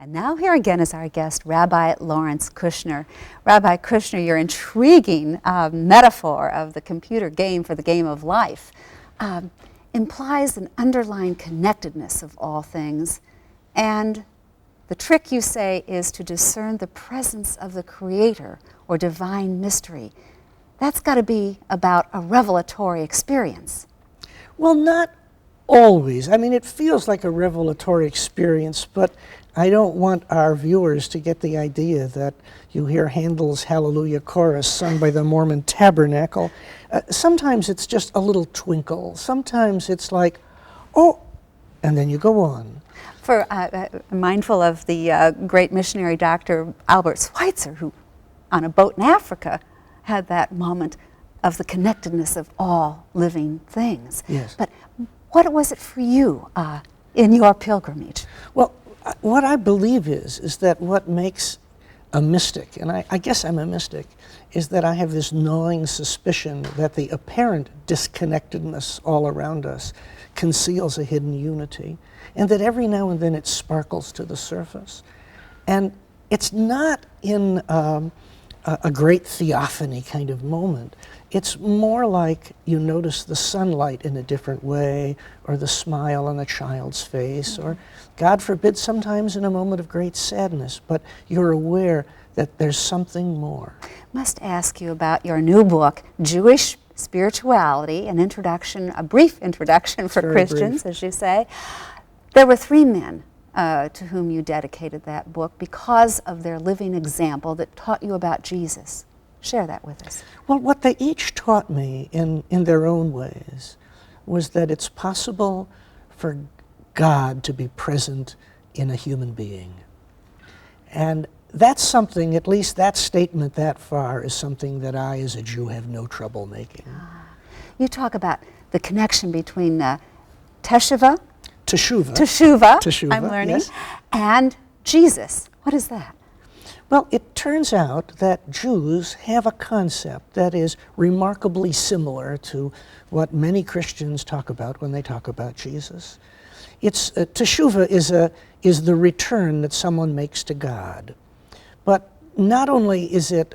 And now here again is our guest, Rabbi Lawrence Kushner. Rabbi Kushner, your intriguing metaphor of the computer game for the game of life implies an underlying connectedness of all things. And the trick, you say, is to discern the presence of the Creator or divine mystery. That's got to be about a revelatory experience. Well, not always. I mean, it feels like a revelatory experience, but I don't want our viewers to get the idea that you hear Handel's Hallelujah Chorus sung by the Mormon Tabernacle. Sometimes it's just a little twinkle. Sometimes it's like, oh, and then you go on. For mindful of the great missionary Dr. Albert Schweitzer, who on a boat in Africa had that moment of the connectedness of all living things. Yes. But what was it for you in your pilgrimage? Well, what I believe is that what makes a mystic, and I guess I'm a mystic, is that I have this gnawing suspicion that the apparent disconnectedness all around us conceals a hidden unity, and that every now and then it sparkles to the surface. And it's not in a great theophany kind of moment. It's more like you notice the sunlight in a different way, or the smile on a child's face, or, God forbid, sometimes in a moment of great sadness, but you're aware that there's something more. Must ask you about your new book, Jewish Spirituality, an introduction, a brief introduction for Christians, as you say. There were three men to whom you dedicated that book because of their living example that taught you about Jesus. Share that with us. Well, what they each taught me in their own ways was that it's possible for God to be present in a human being. And that's something, at least that statement that far, is something that I, as a Jew, have no trouble making. You talk about the connection between Teshuvah, Teshuvah, I'm learning, yes. and Jesus. What is that? Well, it turns out that Jews have a concept that is remarkably similar to what many Christians talk about when they talk about Jesus. It's Teshuvah is the return that someone makes to God. But not only is it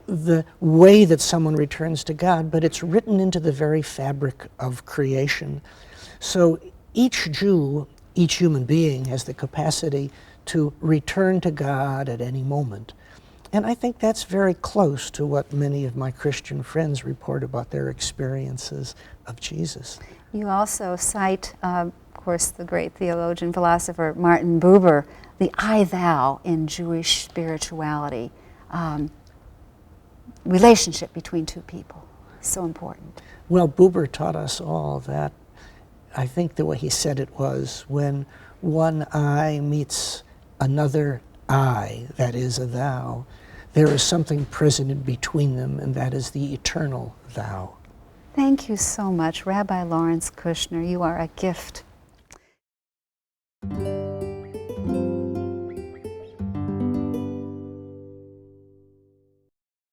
the way that someone returns to God, but it's written into the very fabric of creation. So each Jew, each human being, has the capacity to return to God at any moment. And I think that's very close to what many of my Christian friends report about their experiences of Jesus. You also cite, of course, the great theologian, philosopher Martin Buber, the I-thou in Jewish spirituality, relationship between two people, so important. Well, Buber taught us all that. I think the way he said it was, when one I meets another I, that is a thou, there is something present in between them, and that is the eternal thou. Thank you so much, Rabbi Lawrence Kushner. You are a gift